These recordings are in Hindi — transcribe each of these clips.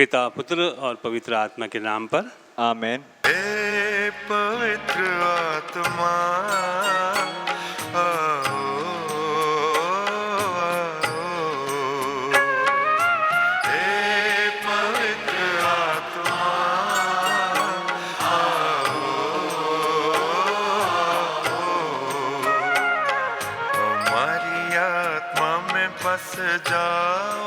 पिता, पुत्र और पवित्र आत्मा के नाम पर आमेन। हे पवित्र आत्मा आओ, हे पवित्र आत्मा आओ, हमारी आत्मा में बस जाओ।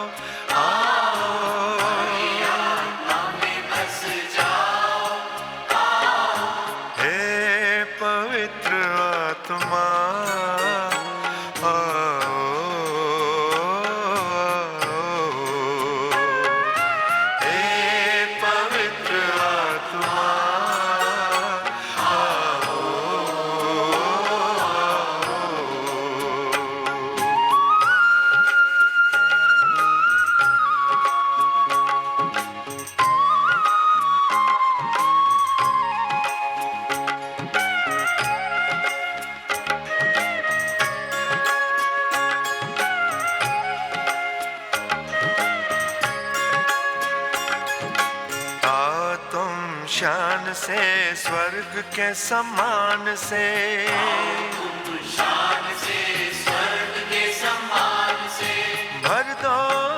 शान से स्वर्ग के समान से, शान से स्वर्ग के समान से भर दो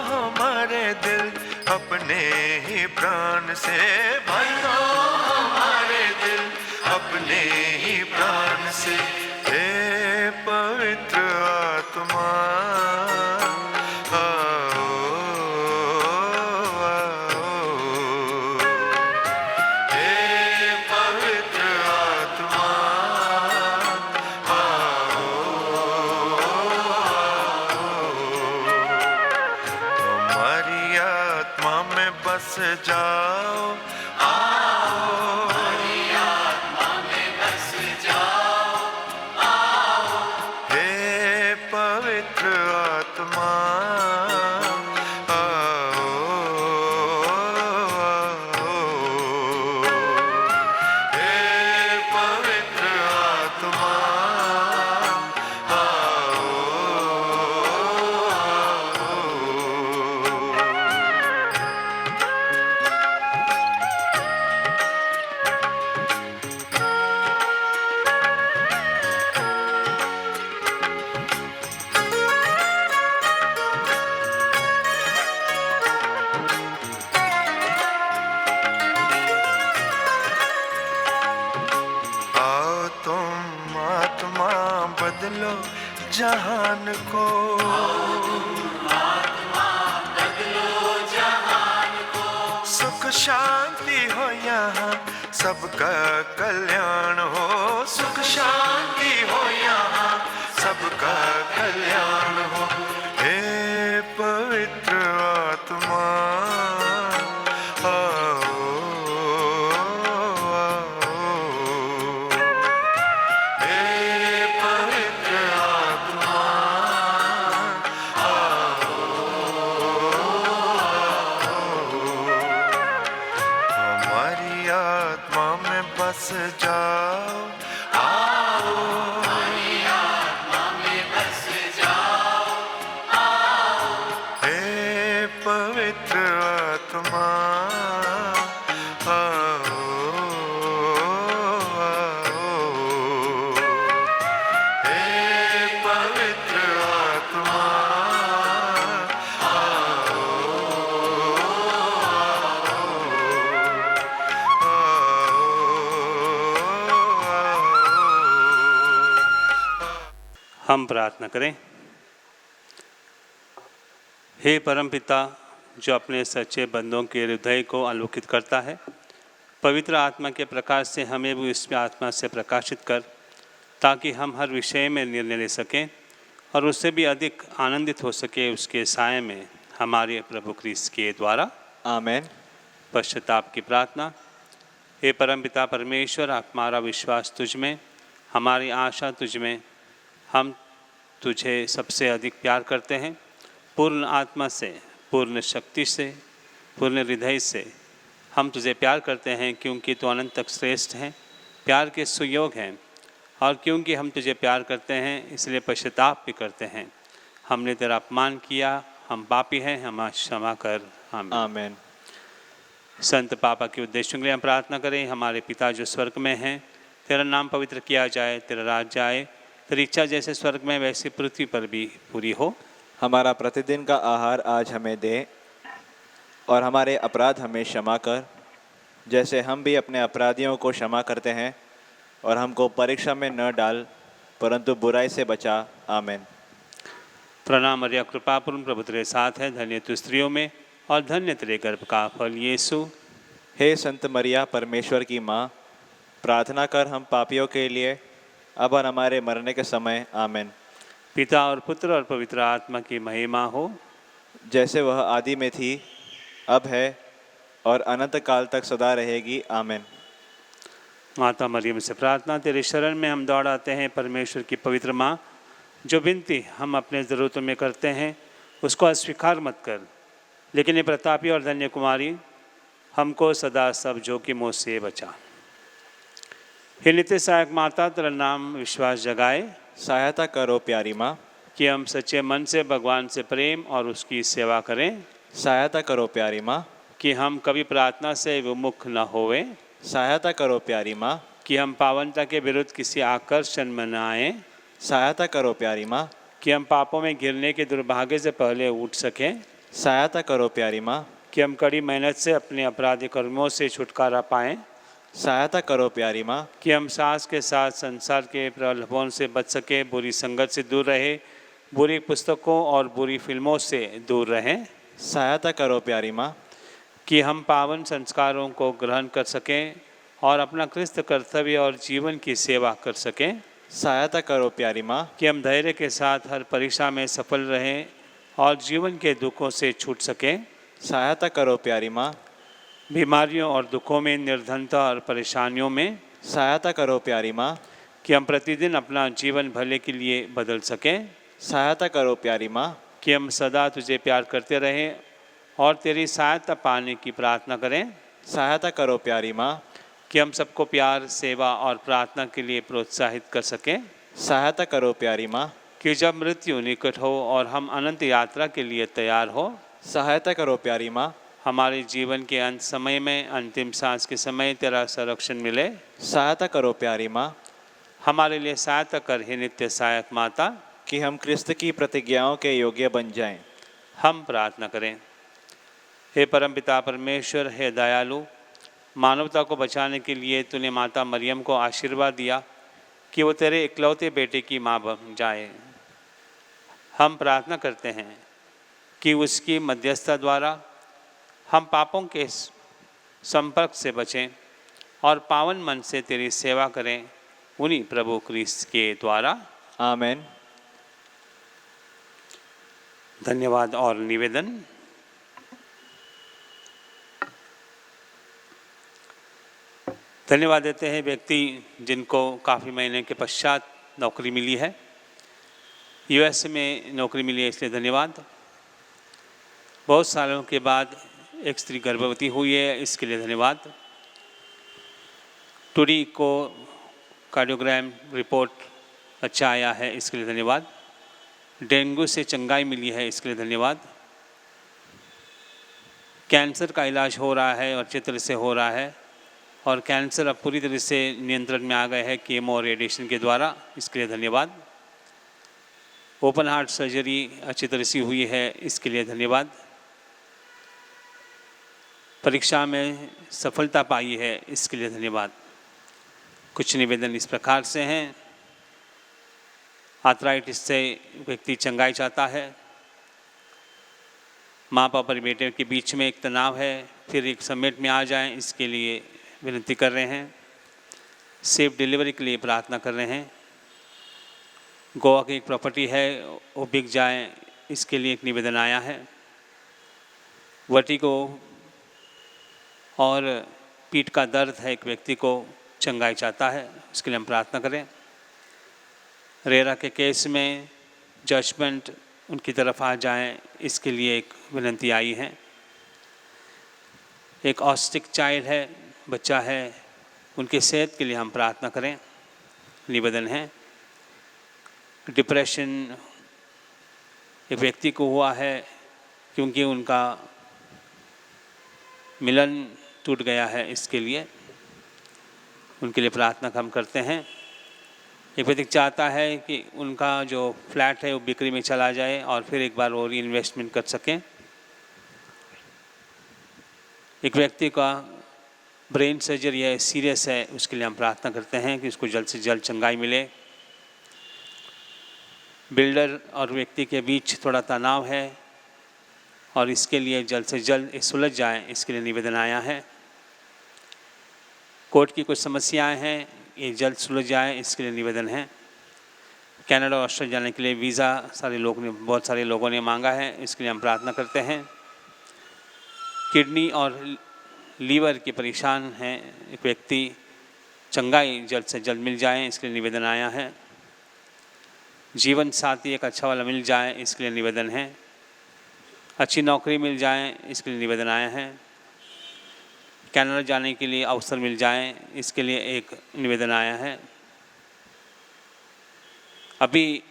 हमारे दिल अपने ही प्राण से, भर दो हमारे दिल अपने ही प्राण से। हे पवित्र आत्मा बस जाओ। आओ हमारी आत्मा में बस जाओ। आओ हे पवित्र आत्मा आओ, हे पवित्र आत्मा बदलो जहान को, आत्मा बदलो जहान को। सुख शांति हो यहाँ सबका कल्याण हो, सुख शांति हो यहाँ सबका कल्याण हो। हे पवित्र आत्मा बस जाओ। आओ हमारी आत्मा में बस जाओ। आओ हे पवित्र आत्मा आओ, हे पवित्र आत्मा हम प्रार्थना करें। हे परमपिता, जो अपने सच्चे बंदों के हृदय को आलोकित करता है, पवित्र आत्मा के प्रकाश से हमें भी इस आत्मा से प्रकाशित कर, ताकि हम हर विषय में निर्णय ले सकें और उससे भी अधिक आनंदित हो सके उसके साय में, हमारे प्रभु क्रिस्त के द्वारा। आमेन। पश्चाताप की प्रार्थना। हे परमपिता परमेश्वर, हमारा विश्वास तुझ में, हमारी आशा तुझ में, हम तुझे सबसे अधिक प्यार करते हैं। पूर्ण आत्मा से, पूर्ण शक्ति से, पूर्ण हृदय से हम तुझे प्यार करते हैं, क्योंकि तू अनंत तक श्रेष्ठ है, प्यार के सुयोग हैं। और क्योंकि हम तुझे प्यार करते हैं, इसलिए पश्चाताप भी करते हैं। हमने तेरा अपमान किया, हम पापी हैं, हम क्षमा कर। आमीन। आमेन। संत पापा के उद्देश्यों के लिए हम प्रार्थना करें। हमारे पिता जो स्वर्ग में हैं, तेरा नाम पवित्र किया जाए, तेरा राज्य आए, तेरी इच्छा जैसे स्वर्ग में वैसे पृथ्वी पर भी पूरी हो। हमारा प्रतिदिन का आहार आज हमें दे, और हमारे अपराध हमें क्षमा कर, जैसे हम भी अपने अपराधियों को क्षमा करते हैं, और हमको परीक्षा में न डाल, परंतु बुराई से बचा। आमीन। प्रणाम मरिया, कृपापूर्ण, प्रभु तेरे साथ है, धन्य तू स्त्रियों में और धन्य तेरे गर्भ का फल यीशु। हे संत मरिया, परमेश्वर की माँ, प्रार्थना कर हम पापियों के लिए, अब और हमारे मरने के समय। आमीन। पिता और पुत्र और पवित्र आत्मा की महिमा हो, जैसे वह आदि में थी, अब है, और अनंत काल तक सदा रहेगी। आमीन। माता मरियम से प्रार्थना, तेरे शरण में हम दौड़ आते हैं। परमेश्वर की पवित्र माँ, जो विनती हम अपने ज़रूरतों में करते हैं उसको अस्वीकार मत कर, लेकिन ये प्रतापी और धन्य कुमारी हमको सदा सब जोखिमों से बचा। हे नित्य सहायक माता, तेरा नाम विश्वास जगाए, सहायता करो प्यारी माँ, कि हम सच्चे मन से भगवान से प्रेम और उसकी सेवा करें, सहायता करो प्यारी माँ, कि हम कभी प्रार्थना से विमुख न होवे, सहायता करो प्यारी माँ, कि हम पावनता के विरुद्ध किसी आकर्षण में न आए, सहायता करो प्यारी माँ, कि हम पापों में गिरने के दुर्भाग्य से पहले उठ सकें, सहायता करो प्यारी माँ, कि हम कड़ी मेहनत से अपने अपराधी कर्मों से छुटकारा पाएं, सहायता करो प्यारी माँ, कि हम सास के साथ संसार के प्रलोभन से बच सके, बुरी संगत से दूर रहे, बुरी पुस्तकों और बुरी फिल्मों से दूर रहें, सहायता करो प्यारी माँ, कि हम पावन संस्कारों को ग्रहण कर सकें और अपना क्रिस्त कर्तव्य और जीवन की सेवा कर सकें, सहायता करो प्यारी माँ, कि हम धैर्य के साथ हर परीक्षा में सफल रहें और जीवन के दुखों से छूट सकें, सहायता करो प्यारी माँ, बीमारियों और दुखों में, निर्धनता और परेशानियों में, सहायता करो प्यारी माँ, कि हम प्रतिदिन अपना जीवन भले के लिए बदल सकें, सहायता करो प्यारी माँ, कि हम सदा तुझे प्यार करते रहें और तेरी सहायता पाने की प्रार्थना करें, सहायता करो प्यारी माँ, कि हम सबको प्यार, सेवा और प्रार्थना के लिए प्रोत्साहित कर सकें, सहायता करो प्यारी माँ, कि जब मृत्यु निकट हो और हम अनंत यात्रा के लिए तैयार हो, सहायता करो प्यारी माँ, हमारे जीवन के अंत समय में, अंतिम सांस के समय तेरा संरक्षण मिले। सहायता करो प्यारी माँ, हमारे लिए सहायता कर हे नित्य सहायक माता, कि हम क्रिस्त की प्रतिज्ञाओं के योग्य बन जाएं। हम प्रार्थना करें। हे परमपिता परमेश्वर, हे दयालु, मानवता को बचाने के लिए तूने माता मरियम को आशीर्वाद दिया कि वो तेरे इकलौते बेटे की माँ बन जाए। हम प्रार्थना करते हैं कि उसकी मध्यस्थता द्वारा हम पापों के संपर्क से बचें और पावन मन से तेरी सेवा करें, उन्हीं प्रभु क्रिस्त के द्वारा। आमीन। धन्यवाद और निवेदन। धन्यवाद देते हैं व्यक्ति जिनको काफ़ी महीने के पश्चात नौकरी मिली है, यूएस में नौकरी मिली है, इसलिए धन्यवाद। बहुत सालों के बाद एक स्त्री गर्भवती हुई है, इसके लिए धन्यवाद। टूडी को कार्डियोग्राम रिपोर्ट अच्छा आया है, इसके लिए धन्यवाद। डेंगू से चंगाई मिली है, इसके लिए धन्यवाद। कैंसर का इलाज हो रहा है और अच्छे तरह से हो रहा है, और कैंसर अब पूरी तरह से नियंत्रण में आ गए हैं कीमो और रेडिएशन के द्वारा, इसके लिए धन्यवाद। ओपन हार्ट सर्जरी अच्छी तरह से हुई है, इसके लिए धन्यवाद। परीक्षा में सफलता पाई है, इसके लिए धन्यवाद। कुछ निवेदन इस प्रकार से हैं। आर्थराइटिस से व्यक्ति चंगाई चाहता है, माँ पापा और बेटे के बीच में एक तनाव है, फिर एक समेट में आ जाएं, इसके लिए विनती कर रहे हैं। सेफ डिलीवरी के लिए प्रार्थना कर रहे हैं। गोवा की एक प्रॉपर्टी है, वो बिक जाए, इसके लिए एक निवेदन आया है। वर्टिगो और पीठ का दर्द है, एक व्यक्ति को चंगाई चाहता है, उसके लिए हम प्रार्थना करें। रेरा के केस में जजमेंट उनकी तरफ आ जाए, इसके लिए एक विनती आई है। एक ऑस्टिक चाइल्ड है, बच्चा है, उनकी सेहत के लिए हम प्रार्थना करें, निवेदन है। डिप्रेशन एक व्यक्ति को हुआ है क्योंकि उनका मिलन टूट गया है, इसके लिए उनके लिए प्रार्थना हम करते हैं। एक व्यक्ति चाहता है कि उनका जो फ्लैट है वो बिक्री में चला जाए और फिर एक बार वो री इन्वेस्टमेंट कर सकें। एक व्यक्ति का ब्रेन सर्जरी है, सीरियस है, उसके लिए हम प्रार्थना करते हैं कि उसको जल्द से जल्द चंगाई मिले। बिल्डर और व्यक्ति के बीच थोड़ा तनाव है और इसके लिए जल्द से जल्द सुलझ जाए, इसके लिए निवेदन आया है। कोर्ट की कुछ समस्याएं हैं, ये जल्द सुलझ जाए, इसके लिए निवेदन है। कनाडा और ऑस्ट्रेलिया जाने के लिए वीज़ा बहुत सारे लोगों ने मांगा है, इसके लिए हम प्रार्थना करते हैं। किडनी और लीवर की परेशान हैं एक व्यक्ति, चंगाई जल्द से जल्द मिल जाए, इसके लिए निवेदन आया है। जीवन साथी एक अच्छा वाला मिल जाए, इसके लिए निवेदन है। अच्छी नौकरी मिल जाए, इसके लिए निवेदन आया है। कनाडा जाने के लिए अवसर मिल जाए, इसके लिए एक निवेदन आया है। अभी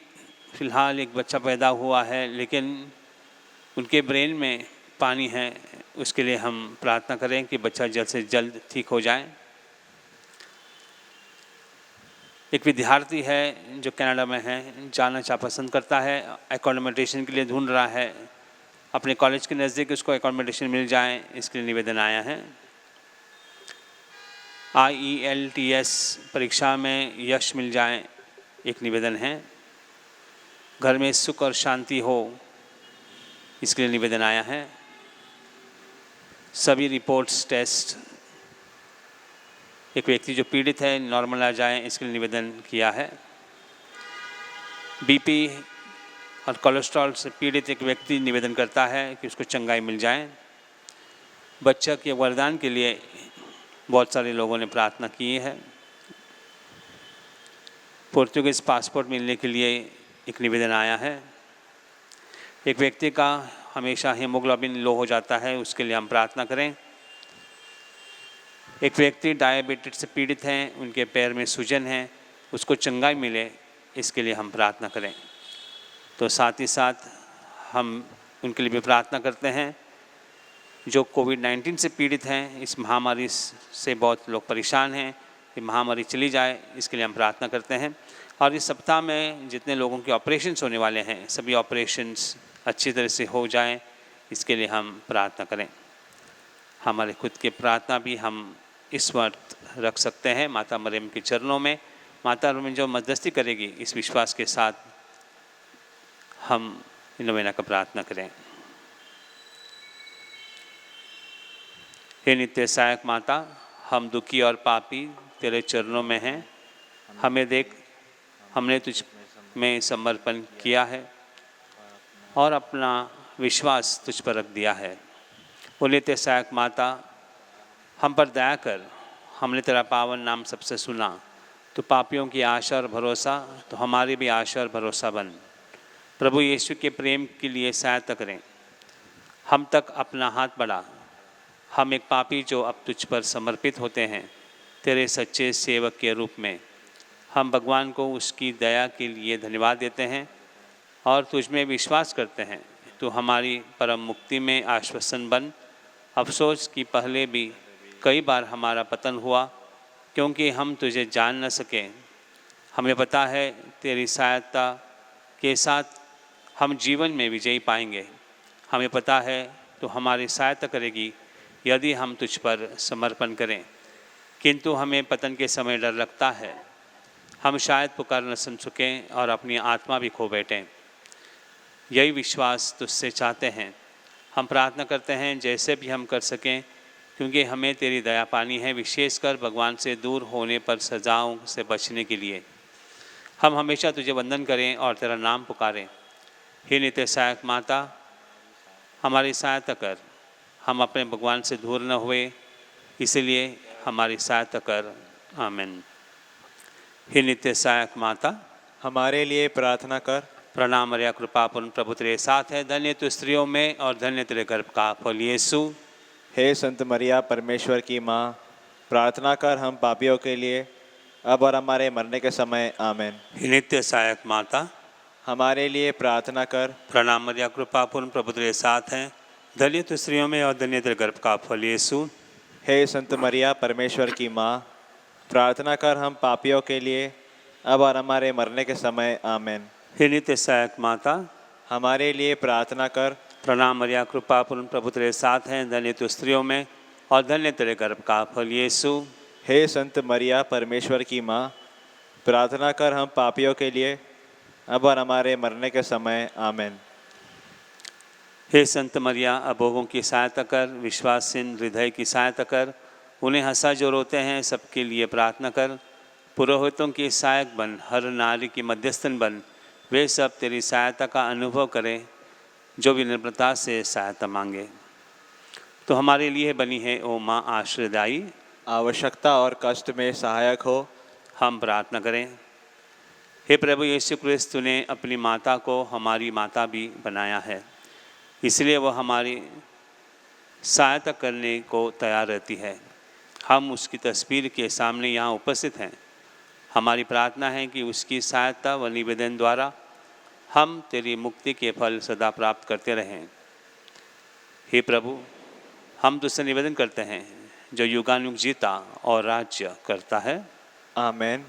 फ़िलहाल एक बच्चा पैदा हुआ है लेकिन उनके ब्रेन में पानी है, उसके लिए हम प्रार्थना करें कि बच्चा जल्द से जल्द ठीक हो जाए। एक विद्यार्थी है जो कनाडा में है, जाना पसंद करता है, एकोमोडेशन के लिए ढूंढ रहा है, अपने कॉलेज के नज़दीक उसको एकोमोडेशन मिल जाए, इसके लिए निवेदन आया है। IELTS परीक्षा में यश मिल जाए, एक निवेदन है। घर में सुख और शांति हो, इसके लिए निवेदन आया है। सभी रिपोर्ट्स टेस्ट, एक व्यक्ति जो पीड़ित है नॉर्मल आ जाए, इसके लिए निवेदन किया है। BP और कोलेस्ट्रॉल से पीड़ित एक व्यक्ति निवेदन करता है कि उसको चंगाई मिल जाए। बच्चा के वरदान के लिए बहुत सारे लोगों ने प्रार्थना की है। पोर्तुगीज़ पासपोर्ट मिलने के लिए एक निवेदन आया है। एक व्यक्ति का हमेशा हीमोग्लोबिन लो हो जाता है, उसके लिए हम प्रार्थना करें। एक व्यक्ति डायबिटीज से पीड़ित हैं, उनके पैर में सूजन है, उसको चंगाई मिले, इसके लिए हम प्रार्थना करें। तो साथ ही साथ हम उनके लिए भी प्रार्थना करते हैं जो कोविड-19 से पीड़ित हैं। इस महामारी से बहुत लोग परेशान हैं, ये महामारी चली जाए, इसके लिए हम प्रार्थना करते हैं। और इस सप्ताह में जितने लोगों के ऑपरेशंस होने वाले हैं, सभी ऑपरेशंस अच्छी तरह से हो जाएं, इसके लिए हम प्रार्थना करें। हमारे खुद की प्रार्थना भी हम इस वक्त रख सकते हैं माता मरियम के चरणों में। माता मरियम जो मध्यस्थी करेगी, इस विश्वास के साथ हम नोवेना का प्रार्थना करें। हे नित्य सहायक माता, हम दुखी और पापी तेरे चरणों में हैं। हमें देख, हमने तुझ में समर्पण किया है और अपना विश्वास तुझ पर रख दिया है। वो नित्य सहायक माता, हम पर दया कर। हमने तेरा पावन नाम सबसे सुना, तो पापियों की आशा और भरोसा, तो हमारी भी आशा और भरोसा बन। प्रभु यीशु के प्रेम के लिए सहायता करें, हम तक अपना हाथ बढ़ा। हम एक पापी जो अब तुझ पर समर्पित होते हैं, तेरे सच्चे सेवक के रूप में हम भगवान को उसकी दया के लिए धन्यवाद देते हैं और तुझ में विश्वास करते हैं। तो हमारी परम मुक्ति में आश्वासन बन। अफसोस कि पहले भी कई बार हमारा पतन हुआ क्योंकि हम तुझे जान न सके। हमें पता है तेरी सहायता के साथ हम जीवन में विजयी पाएंगे। हमें पता है तो हमारी सहायता करेगी यदि हम तुझ पर समर्पण करें, किंतु हमें पतन के समय डर लगता है। हम शायद पुकार न सुन सकें और अपनी आत्मा भी खो बैठें। यही विश्वास तुझसे चाहते हैं। हम प्रार्थना करते हैं जैसे भी हम कर सकें, क्योंकि हमें तेरी दया पानी है, विशेषकर भगवान से दूर होने पर सजाओं से बचने के लिए। हम हमेशा तुझे वंदन करें और तेरा नाम पुकारें। हे नित्य सहायक माता, हमारी सहायता कर। हम अपने भगवान से दूर न हुए, इसलिए हमारी सहायता कर। आमीन। हे नित्य सहायक माता, हमारे लिए प्रार्थना कर। प्रणाम मरिया, कृपापूर्ण प्रभु तेरे साथ है, धन्य तू स्त्रियों में और धन्य तेरे गर्भ का फल यीशु। हे संत मरिया परमेश्वर की माँ, प्रार्थना कर हम पापियों के लिए, अब और हमारे मरने के समय। आमीन। हे नित्य सहायक माता, हमारे लिए प्रार्थना कर। प्रणाम मरिया, कृपापूर्ण प्रभु तेरे साथ है, धन्य तू स्त्रियों में और धन्य तेरे गर्भ का फल यीशु। हे संत मरिया परमेश्वर की माँ, प्रार्थना कर हम पापियों के लिए अब और हमारे मरने के समय आमीन। हे नित्य सहायक माता, हमारे लिए प्रार्थना कर। प्रणाम मरिया, कृपा पूर्ण प्रभु तेरे साथ हैं, धन्य तू स्त्रियों में और धन्य तेरे गर्भ का फल यीशु। हे संत मरिया परमेश्वर की माँ, प्रार्थना कर हम पापियों के लिए अब और हमारे मरने के समय आमीन। हे संत मरिया, अबोहों की सहायता कर, विश्वासीन हृदय की सहायता कर, उन्हें हंसा जो रोते हैं सबके लिए प्रार्थना कर। पुरोहितों की सहायक बन, हर नारी की मध्यस्थन बन, वे सब तेरी सहायता का अनुभव करें जो विनम्रता से सहायता मांगे। तो हमारे लिए बनी है ओ माँ आश्रयदायी, आवश्यकता और कष्ट में सहायक हो। हम प्रार्थना करें। हे प्रभु यीशु क्रिस्त ने अपनी माता को हमारी माता भी बनाया है, इसलिए वह हमारी सहायता करने को तैयार रहती है। हम उसकी तस्वीर के सामने यहाँ उपस्थित हैं। हमारी प्रार्थना है कि उसकी सहायता व निवेदन द्वारा हम तेरी मुक्ति के फल सदा प्राप्त करते रहें। हे प्रभु, हम तुझसे निवेदन करते हैं जो युगानुयुग जीता और राज्य करता है। आमीन।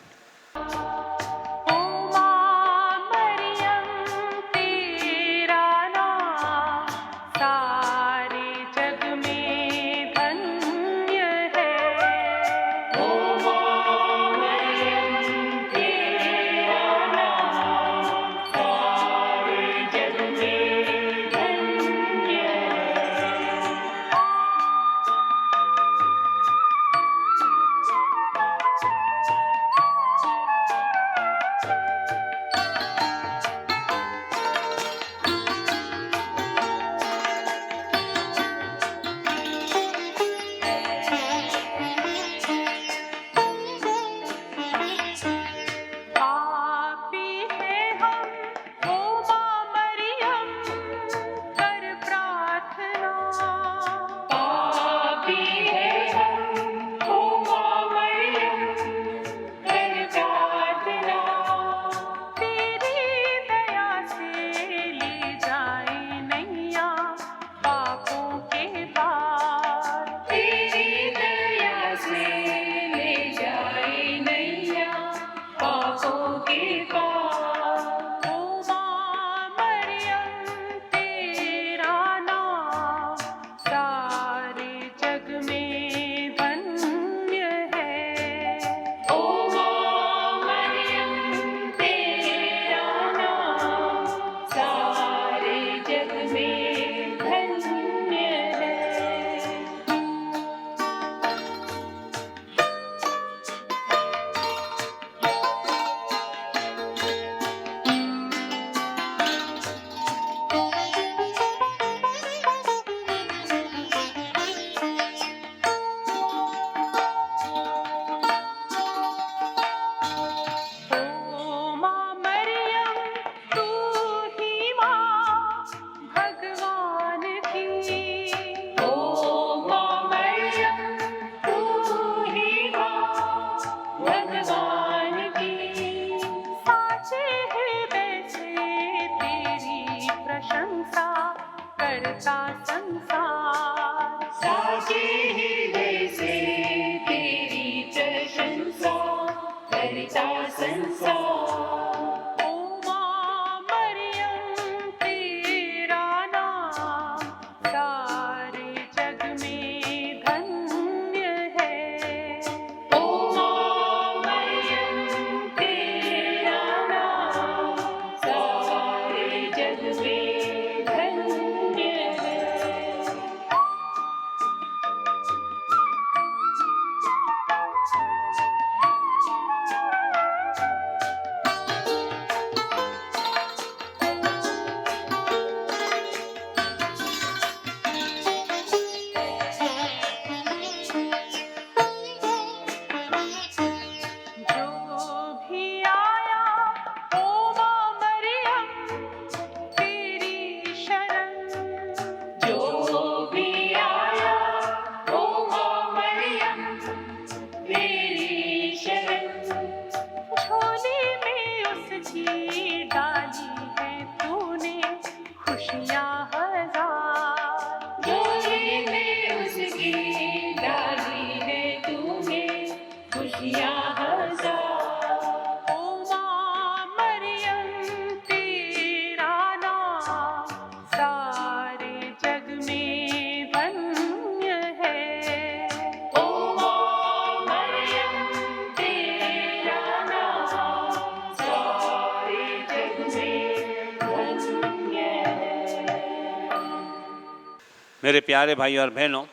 मेरे प्यारे भाई और बहनों,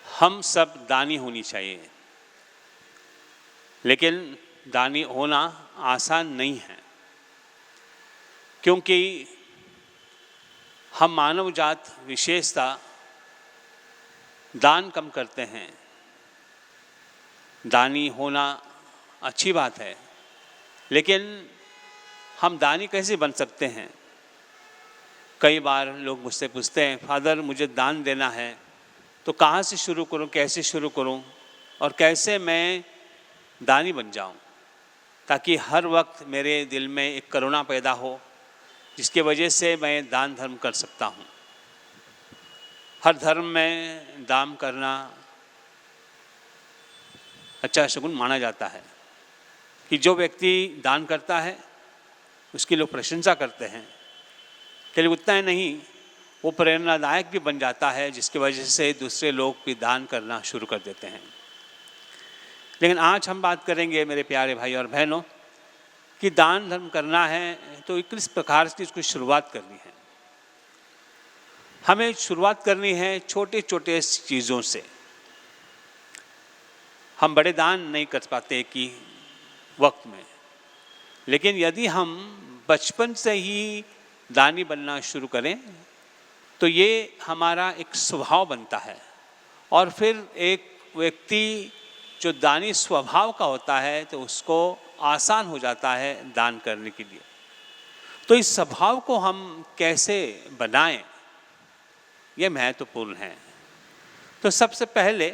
हम सब दानी होनी चाहिए, लेकिन दानी होना आसान नहीं है, क्योंकि हम मानव जात विशेषता दान कम करते हैं। दानी होना अच्छी बात है, लेकिन हम दानी कैसे बन सकते हैं? कई बार लोग मुझसे पूछते हैं, फादर मुझे दान देना है तो कहाँ से शुरू करूं, कैसे शुरू करूं और कैसे मैं दानी बन जाऊं, ताकि हर वक्त मेरे दिल में एक करुणा पैदा हो, जिसके वजह से मैं दान धर्म कर सकता हूं। हर धर्म में दान करना अच्छा शगुन माना जाता है कि जो व्यक्ति दान करता है उसकी लोग प्रशंसा करते हैं। केवल उतना ही नहीं, वो प्रेरणादायक भी बन जाता है, जिसकी वजह से दूसरे लोग भी दान करना शुरू कर देते हैं। लेकिन आज हम बात करेंगे मेरे प्यारे भाई और बहनों कि दान धर्म करना है तो किस प्रकार से इसको शुरुआत करनी है। हमें शुरुआत करनी है छोटे छोटे चीज़ों से। हम बड़े दान नहीं कर पाते कि वक्त में, लेकिन यदि हम बचपन से ही दानी बनना शुरू करें तो ये हमारा एक स्वभाव बनता है, और फिर एक व्यक्ति जो दानी स्वभाव का होता है तो उसको आसान हो जाता है दान करने के लिए। तो इस स्वभाव को हम कैसे बनाएं, ये महत्वपूर्ण है। तो सबसे पहले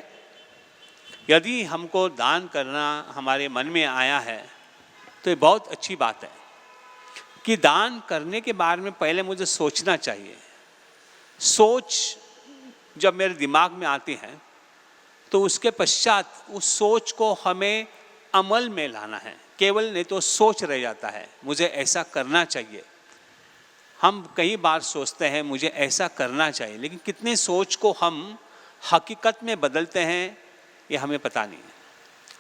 यदि हमको दान करना हमारे मन में आया है तो ये बहुत अच्छी बात है कि दान करने के बारे में पहले मुझे सोचना चाहिए। सोच जब मेरे दिमाग में आती है तो उसके पश्चात उस सोच को हमें अमल में लाना है। केवल नहीं तो सोच रह जाता है, मुझे ऐसा करना चाहिए। हम कई बार सोचते हैं मुझे ऐसा करना चाहिए, लेकिन कितने सोच को हम हकीकत में बदलते हैं ये हमें पता नहीं है।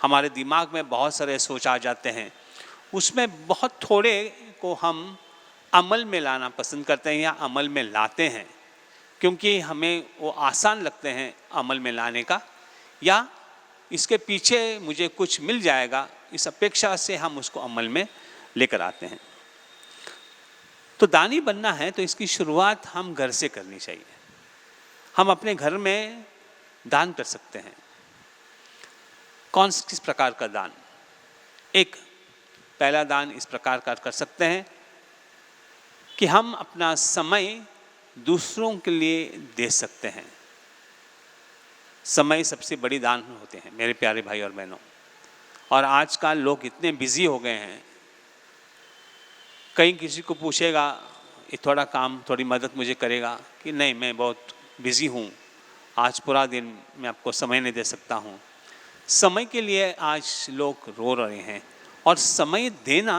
हमारे दिमाग में बहुत सारे सोच आ जाते हैं, उसमें बहुत थोड़े को हम अमल में लाना पसंद करते हैं या अमल में लाते हैं, क्योंकि हमें वो आसान लगते हैं अमल में लाने का, या इसके पीछे मुझे कुछ मिल जाएगा इस अपेक्षा से हम उसको अमल में लेकर आते हैं। तो दानी बनना है तो इसकी शुरुआत हम घर से करनी चाहिए। हम अपने घर में दान कर सकते हैं। किस प्रकार का दान? एक पहला दान इस प्रकार का कर सकते हैं कि हम अपना समय दूसरों के लिए दे सकते हैं। समय सबसे बड़ी दान होते हैं मेरे प्यारे भाई और बहनों। और आजकल लोग इतने बिजी हो गए हैं, कहीं किसी को पूछेगा ये थोड़ा काम, थोड़ी मदद मुझे करेगा कि नहीं मैं बहुत बिजी हूँ, आज पूरा दिन मैं आपको समय नहीं दे सकता हूँ। समय के लिए आज लोग रो रहे हैं और समय देना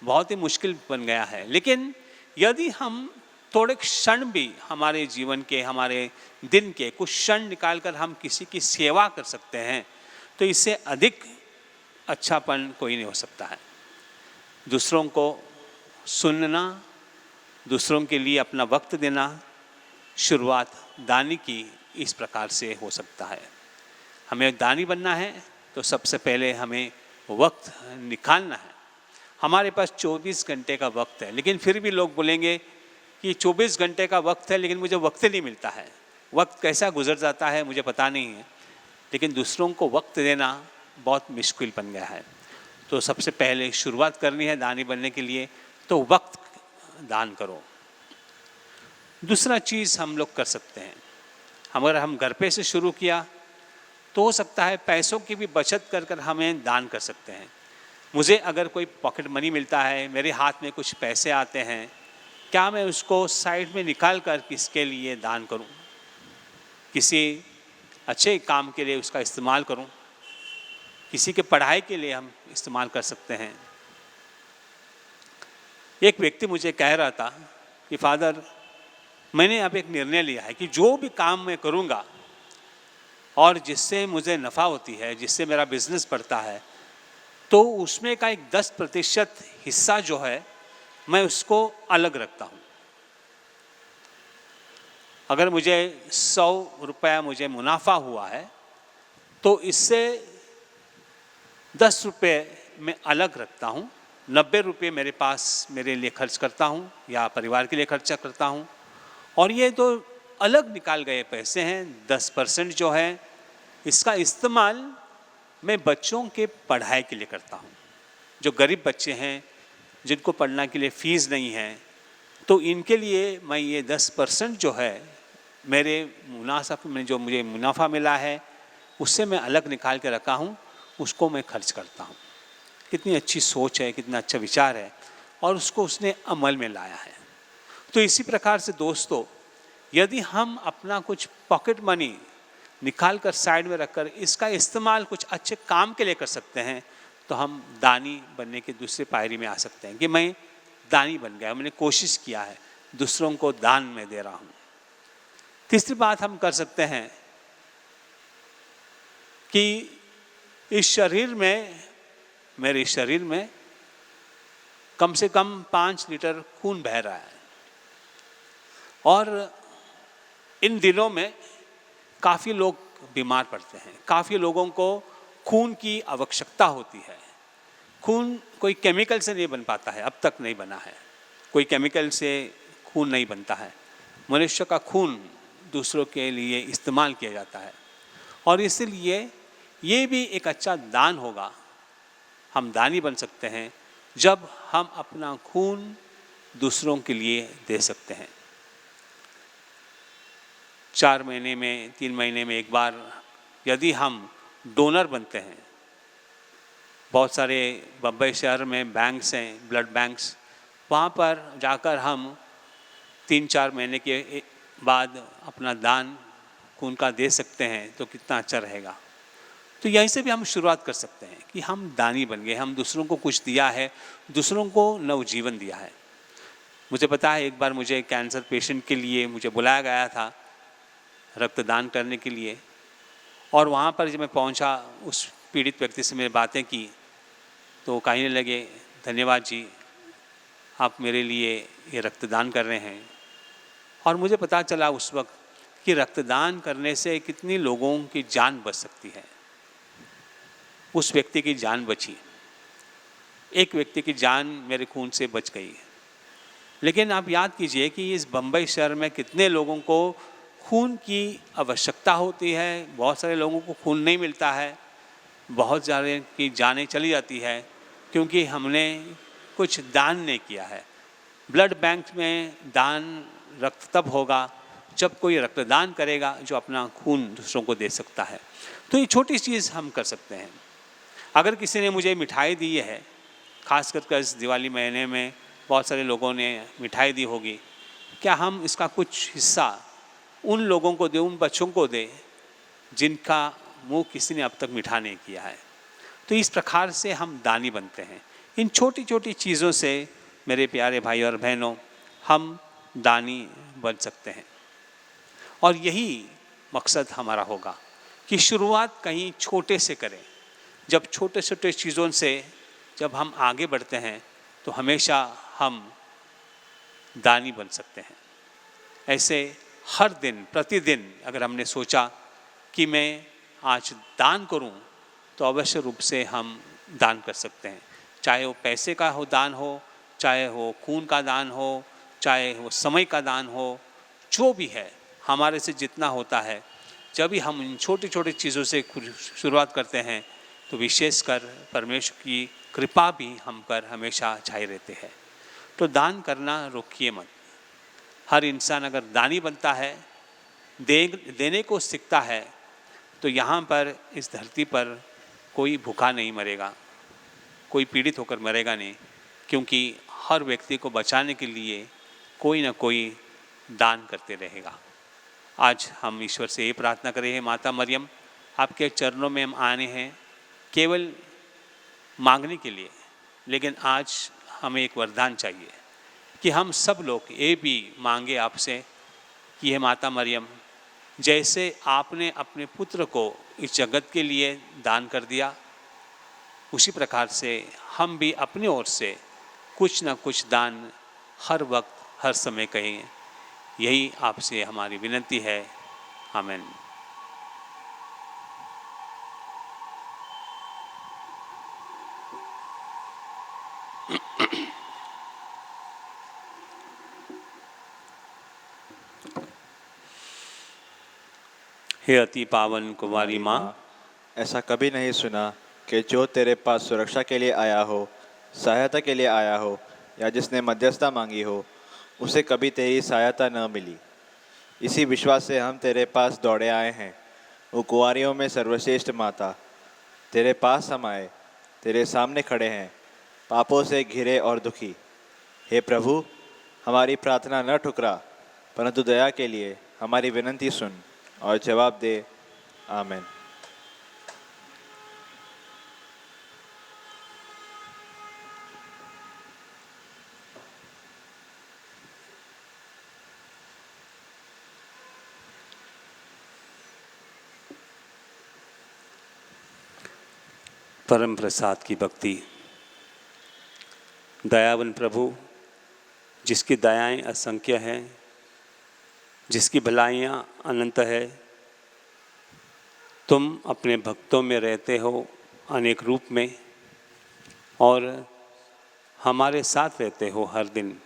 बहुत ही मुश्किल बन गया है। लेकिन यदि हम थोड़े क्षण भी हमारे जीवन के, हमारे दिन के कुछ क्षण निकालकर हम किसी की सेवा कर सकते हैं तो इससे अधिक अच्छापन कोई नहीं हो सकता है। दूसरों को सुनना, दूसरों के लिए अपना वक्त देना, शुरुआत दानी की इस प्रकार से हो सकता है। हमें दानी बनना है तो सबसे पहले हमें वक्त निकालना है। हमारे पास 24 घंटे का वक्त है, लेकिन फिर भी लोग बोलेंगे कि 24 घंटे का वक्त है लेकिन मुझे वक्त नहीं मिलता है। वक्त कैसा गुजर जाता है मुझे पता नहीं है, लेकिन दूसरों को वक्त देना बहुत मुश्किल बन गया है। तो सबसे पहले शुरुआत करनी है दानी बनने के लिए तो वक्त दान करो। दूसरा चीज़ हम लोग कर सकते हैं, अगर हम घर पे से शुरू किया तो हो सकता है पैसों की भी बचत कर कर हमें दान कर सकते हैं। मुझे अगर कोई पॉकेट मनी मिलता है, मेरे हाथ में कुछ पैसे आते हैं, क्या मैं उसको साइड में निकाल कर किसके लिए दान करूं? किसी अच्छे काम के लिए उसका इस्तेमाल करूं, किसी के पढ़ाई के लिए हम इस्तेमाल कर सकते हैं। एक व्यक्ति मुझे कह रहा था कि फादर मैंने अब एक निर्णय लिया है कि जो भी काम मैं करूंगा और जिससे मुझे नफ़ा होती है, जिससे मेरा बिजनेस बढ़ता है, तो उसमें का एक 10% हिस्सा जो है मैं उसको अलग रखता हूँ। अगर मुझे 100 रुपया मुझे मुनाफा हुआ है तो इससे 10 रुपये मैं अलग रखता हूँ, 90 रुपये मेरे पास मेरे लिए खर्च करता हूँ या परिवार के लिए खर्चा करता हूँ। और ये तो अलग निकाल गए पैसे हैं, 10% जो है इसका इस्तेमाल मैं बच्चों के पढ़ाई के लिए करता हूँ। जो गरीब बच्चे हैं जिनको पढ़ने के लिए फ़ीस नहीं है, तो इनके लिए मैं ये 10% जो है मेरे मुनाफा में जो मुझे मुनाफा मिला है उससे मैं अलग निकाल के रखा हूँ, उसको मैं खर्च करता हूँ। कितनी अच्छी सोच है, कितना अच्छा विचार है, और उसको उसने अमल में लाया है। तो इसी प्रकार से दोस्तों, यदि हम अपना कुछ पॉकेट मनी निकाल कर साइड में रखकर इसका इस्तेमाल कुछ अच्छे काम के लिए कर सकते हैं, तो हम दानी बनने की दूसरी पायरी में आ सकते हैं कि मैं दानी बन गया, मैंने कोशिश किया है, दूसरों को दान में दे रहा हूँ। तीसरी बात हम कर सकते हैं कि इस शरीर में, मेरे शरीर में कम से कम 5 लीटर खून बह रहा है, और इन दिनों में काफ़ी लोग बीमार पड़ते हैं, काफ़ी लोगों को खून की आवश्यकता होती है। खून कोई केमिकल से नहीं बन पाता है, अब तक नहीं बना है, कोई केमिकल से खून नहीं बनता है। मनुष्य का खून दूसरों के लिए इस्तेमाल किया जाता है, और इसलिए ये भी एक अच्छा दान होगा। हम दानी बन सकते हैं जब हम अपना खून दूसरों के लिए दे सकते हैं। 4 महीने में, 3 महीने में एक बार यदि हम डोनर बनते हैं, बहुत सारे बम्बई शहर में बैंक्स हैं, ब्लड बैंक्स, वहाँ पर जाकर हम 3-4 महीने के बाद अपना दान खून का दे सकते हैं, तो कितना अच्छा रहेगा। तो यहीं से भी हम शुरुआत कर सकते हैं कि हम दानी बन गए, हम दूसरों को कुछ दिया है, दूसरों को नवजीवन दिया है। मुझे पता है, एक बार मुझे कैंसर पेशेंट के लिए मुझे बुलाया गया था रक्तदान करने के लिए, और वहाँ पर जब मैं पहुँचा, उस पीड़ित व्यक्ति से मैंने बातें की, तो कहने लगे, धन्यवाद जी, आप मेरे लिए ये रक्तदान कर रहे हैं। और मुझे पता चला उस वक्त कि रक्तदान करने से कितनी लोगों की जान बच सकती है। उस व्यक्ति की जान बची, एक व्यक्ति की जान मेरे खून से बच गई। लेकिन आप याद कीजिए कि इस बम्बई शहर में कितने लोगों को खून की आवश्यकता होती है, बहुत सारे लोगों को खून नहीं मिलता है, बहुत सारे की जानें चली जाती है क्योंकि हमने कुछ दान नहीं किया है। ब्लड बैंक में दान रक्त तब होगा जब कोई रक्तदान करेगा जो अपना खून दूसरों को दे सकता है। तो ये छोटी चीज़ हम कर सकते हैं। अगर किसी ने मुझे मिठाई दी है, खास करके इस दिवाली महीने में बहुत सारे लोगों ने मिठाई दी होगी, क्या हम इसका कुछ हिस्सा उन लोगों को दें, उन बच्चों को दें जिनका मुंह किसी ने अब तक मीठा नहीं किया है? तो इस प्रकार से हम दानी बनते हैं। इन छोटी छोटी चीज़ों से मेरे प्यारे भाई और बहनों, हम दानी बन सकते हैं। और यही मकसद हमारा होगा कि शुरुआत कहीं छोटे से करें। जब छोटे छोटे चीज़ों से जब हम आगे बढ़ते हैं तो हमेशा हम दानी बन सकते हैं। ऐसे हर दिन, प्रतिदिन अगर हमने सोचा कि मैं आज दान करूं, तो अवश्य रूप से हम दान कर सकते हैं। चाहे वो पैसे का हो दान हो, चाहे वो खून का दान हो, चाहे वो समय का दान हो, जो भी है हमारे से जितना होता है, जब भी हम इन छोटी छोटी चीज़ों से शुरुआत करते हैं तो विशेषकर परमेश्वर की कृपा भी हम पर हमेशा छाई रहते हैं। तो दान करना रोकिए मत। हर इंसान अगर दानी बनता है, देने को सीखता है, तो यहाँ पर इस धरती पर कोई भूखा नहीं मरेगा, कोई पीड़ित होकर मरेगा नहीं, क्योंकि हर व्यक्ति को बचाने के लिए कोई ना कोई दान करते रहेगा। आज हम ईश्वर से ये प्रार्थना करें, हैं माता मरियम, आपके चरणों में हम आने हैं केवल मांगने के लिए, लेकिन आज हमें एक वरदान चाहिए कि हम सब लोग ये भी मांगे आपसे कि हे माता मरियम, जैसे आपने अपने पुत्र को इस जगत के लिए दान कर दिया, उसी प्रकार से हम भी अपनी ओर से कुछ ना कुछ दान हर वक्त हर समय करें। यही आपसे हमारी विनती है। आमीन। हे अति पावन कुमारी माँ, ऐसा कभी नहीं सुना कि जो तेरे पास सुरक्षा के लिए आया हो, सहायता के लिए आया हो, या जिसने मध्यस्थता मांगी हो, उसे कभी तेरी सहायता न मिली। इसी विश्वास से हम तेरे पास दौड़े आए हैं। वो कुंवारियों में सर्वश्रेष्ठ माता, तेरे पास हम आए, तेरे सामने खड़े हैं, पापों से घिरे और दुखी। हे प्रभु, हमारी प्रार्थना न ठुकरा, परंतु दया के लिए हमारी विनती सुन और जवाब दे। आमीन। परम प्रसाद की भक्ति। दयावन प्रभु, जिसकी दयाएं असंख्य हैं, जिसकी भलाइयाँ अनंत है, तुम अपने भक्तों में रहते हो अनेक रूप में और हमारे साथ रहते हो हर दिन,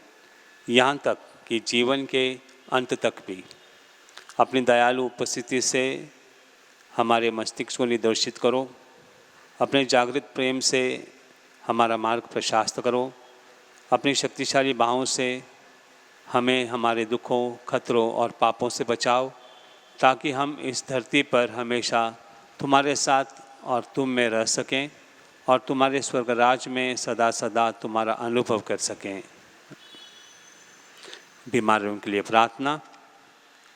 यहाँ तक कि जीवन के अंत तक भी। अपनी दयालु उपस्थिति से हमारे मस्तिष्क को निर्देशित करो। अपने जागृत प्रेम से हमारा मार्ग प्रशस्त करो। अपनी शक्तिशाली बाहों से हमें हमारे दुखों, खतरों और पापों से बचाओ, ताकि हम इस धरती पर हमेशा तुम्हारे साथ और तुम में रह सकें और तुम्हारे स्वर्गराज में सदा सदा तुम्हारा अनुभव कर सकें। बीमारों के लिए प्रार्थना।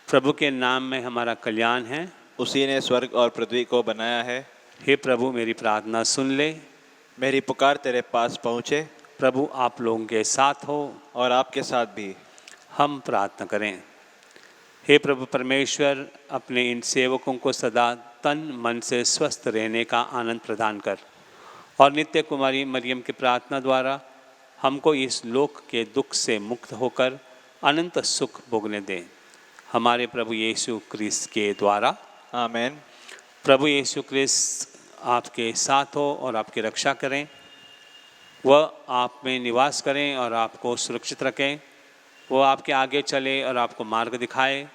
प्रभु के नाम में हमारा कल्याण है। उसी ने स्वर्ग और पृथ्वी को बनाया है। हे प्रभु, मेरी प्रार्थना सुन ले। मेरी पुकार तेरे पास पहुँचे। प्रभु आप लोगों के साथ हो और आपके साथ भी। हम प्रार्थना करें। हे प्रभु परमेश्वर, अपने इन सेवकों को सदा तन मन से स्वस्थ रहने का आनंद प्रदान कर और नित्य कुमारी मरियम की प्रार्थना द्वारा हमको इस लोक के दुख से मुक्त होकर अनंत सुख भोगने दें। हमारे प्रभु यीशु क्रिस्त के द्वारा। आमीन। प्रभु यीशु क्रिस्त आपके साथ हो और आपकी रक्षा करें। वह आप में निवास करें और आपको सुरक्षित रखें। वो आपके आगे चले और आपको मार्ग दिखाए।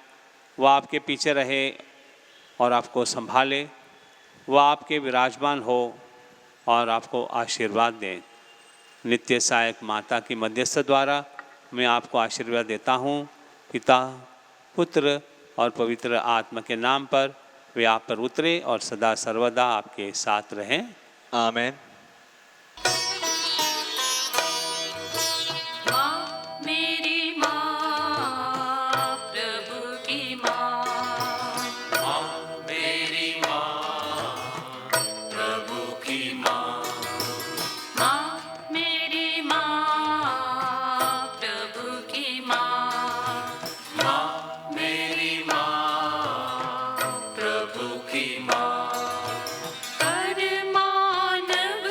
वह आपके पीछे रहे और आपको संभाले। वह आपके विराजमान हो और आपको आशीर्वाद दें। नित्य सहायक माता की मध्यस्थ द्वारा मैं आपको आशीर्वाद देता हूँ। पिता, पुत्र और पवित्र आत्मा के नाम पर वे आप पर उतरे और सदा सर्वदा आपके साथ रहें। आमीन। माँ मेरी माँ, प्रभु की माँ। माँ मेरी माँ, प्रभु की माँ। माँ मेरी माँ, प्रभु की माँ। माँ मेरी माँ, प्रभु की माँ। कर मानव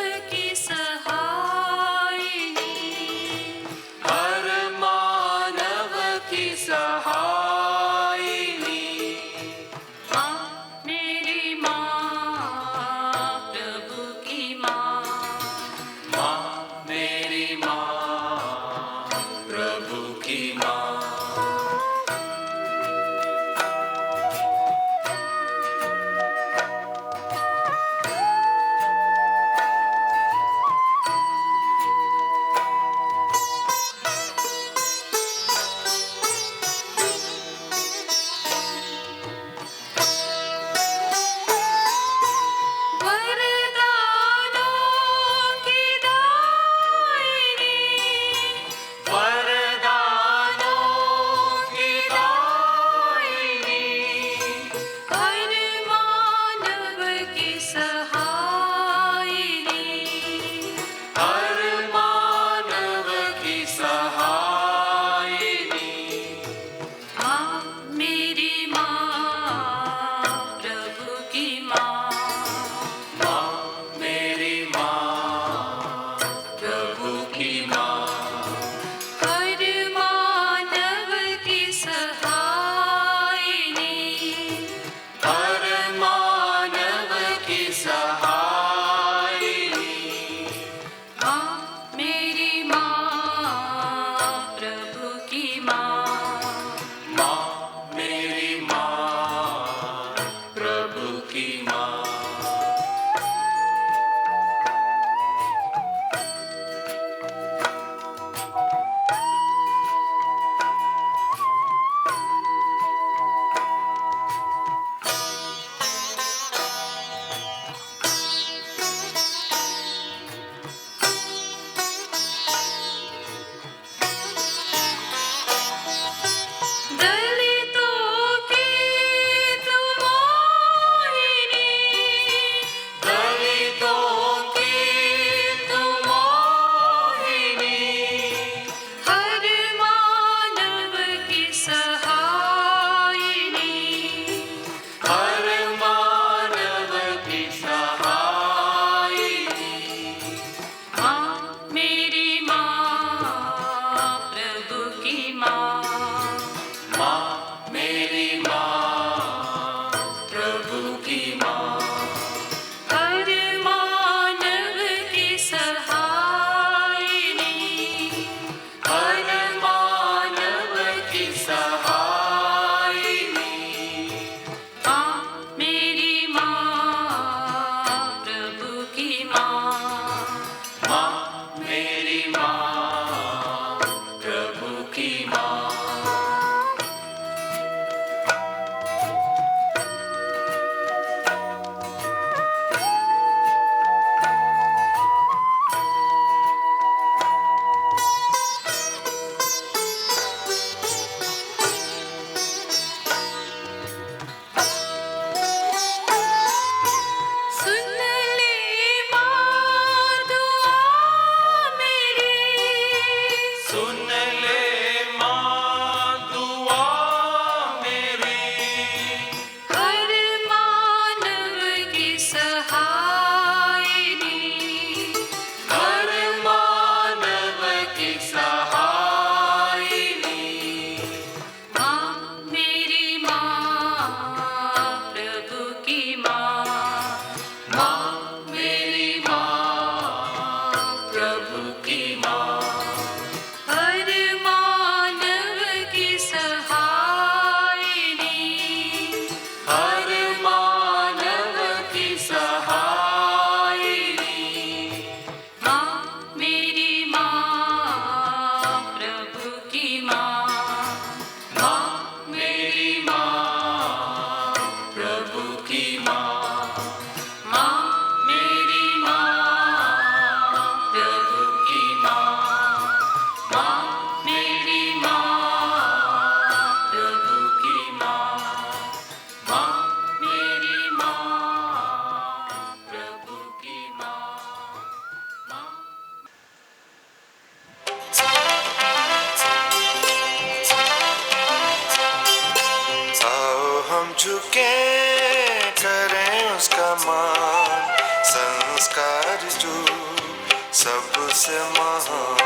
सबसे महान।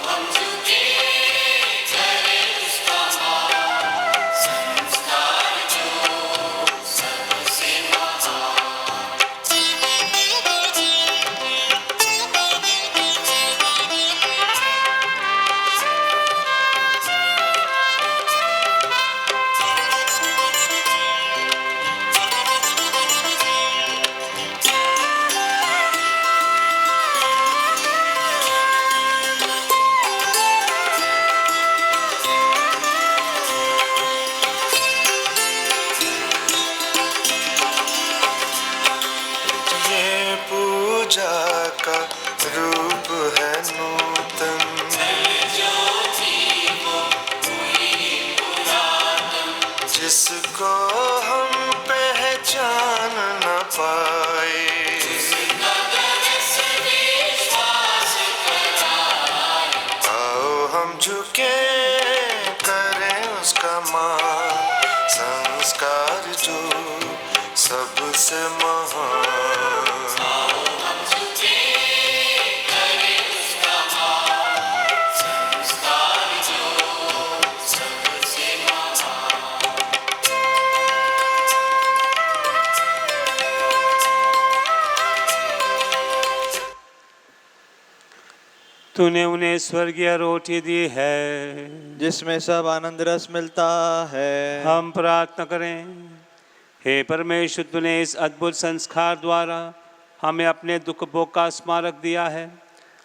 हम झुके करें उसका मान, संस्कार जो सबसे महान। ये पूजा का रूप है नूतन, जिसको हम पहचान न पाए। आओ हम झुके करें उसका मान, संस्कार जो सबसे महान। तूने उन्हें स्वर्गीय रोटी दी है, जिसमें सब आनंद रस मिलता है। हम प्रार्थना करें। हे परमेश्वर, तूने इस अद्भुत संस्कार द्वारा हमें अपने दुख भोग का स्मारक दिया है।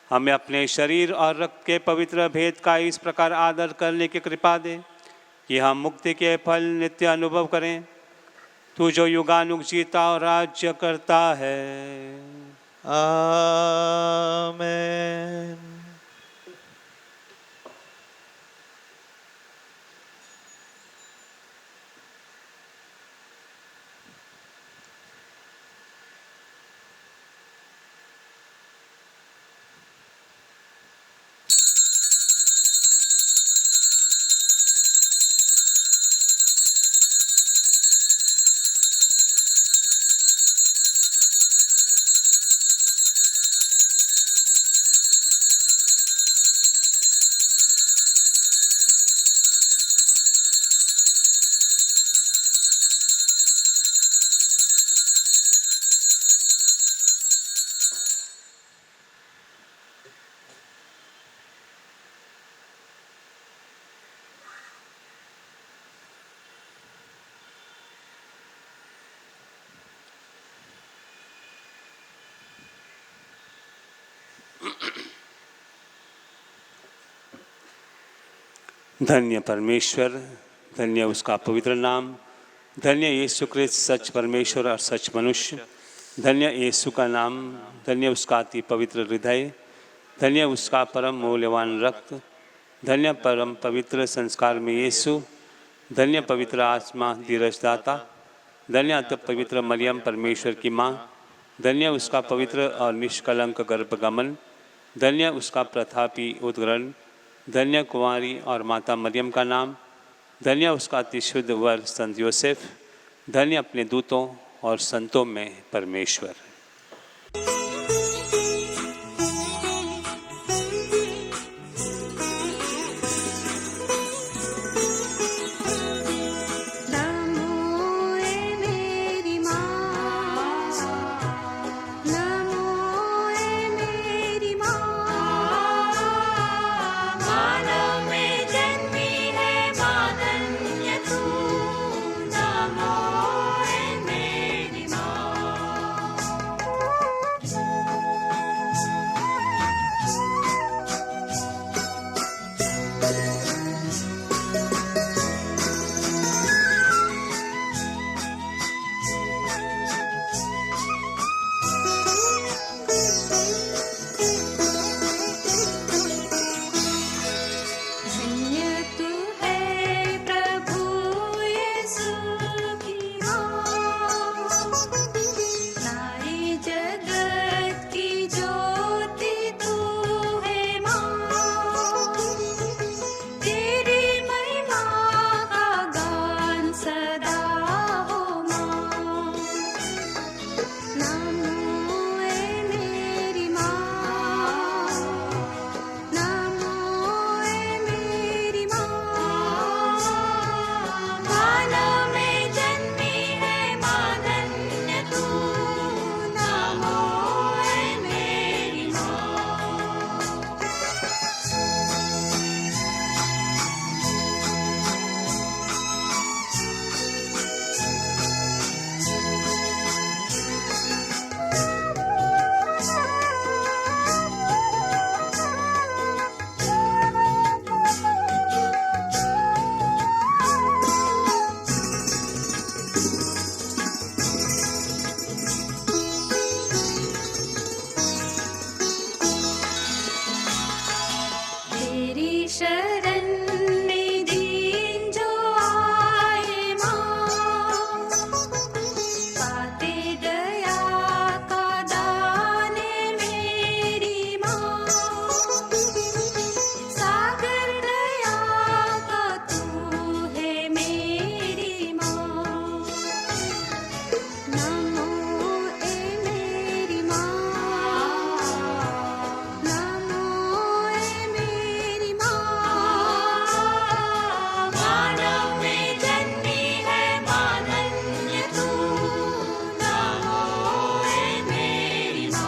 हमें अपने शरीर और रक्त के पवित्र भेद का इस प्रकार आदर करने की कृपा दे कि हम मुक्ति के फल नित्य अनुभव करें। तू जो युगानुग जीता और राज्य करता है। आमेन। धन्य परमेश्वर, धन्य उसका पवित्र नाम, धन्य यीशु क्रिस्त सच परमेश्वर और सच मनुष्य, धन्य यीशु का नाम, धन्य उसका अति पवित्र हृदय, धन्य उसका परम मूल्यवान रक्त, धन्य परम पवित्र संस्कार में यीशु, धन्य पवित्र आत्मा धीरजदाता, धन्य अति पवित्र मरियम परमेश्वर की माँ, धन्य उसका पवित्र और निष्कलंक गर्भगमन, धन्य उसका प्रतापी उद्गरण, धन्य कुंवारी और माता मरियम का नाम, धन्य उसका अति शुद्ध वर संत योसेफ, धन्य अपने दूतों और संतों में परमेश्वर। शरण में दीन जो आए माँ, पाते दया का दान मेरी माँ, सागर दया का तू है मेरी माँ। नमो ए मेरी माँ, नमो ए मेरी माँ, मानव में जन्मी है मानन्य तू, नमो ए मेरी माँ।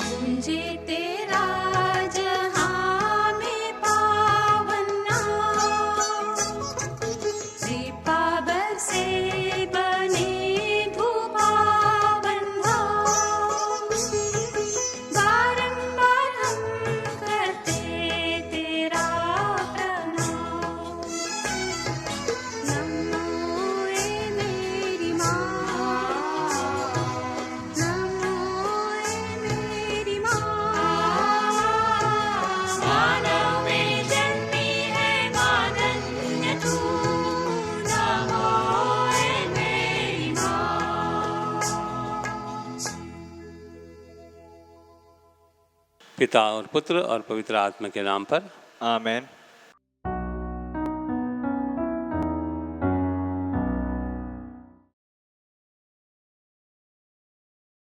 गूंजे तेरा जहाँ में पावन नाम, कृपा बरसे बने धूपावन धाम, बारंबार हम करते तेरा प्रणाम। नमो ए मेरी माँ, नमो ए मेरी माँ, मानव में जन्मी है मानन्य तू, नमो ए मेरी माँ। पिता और पुत्र और पवित्र आत्मा के नाम पर आमेन।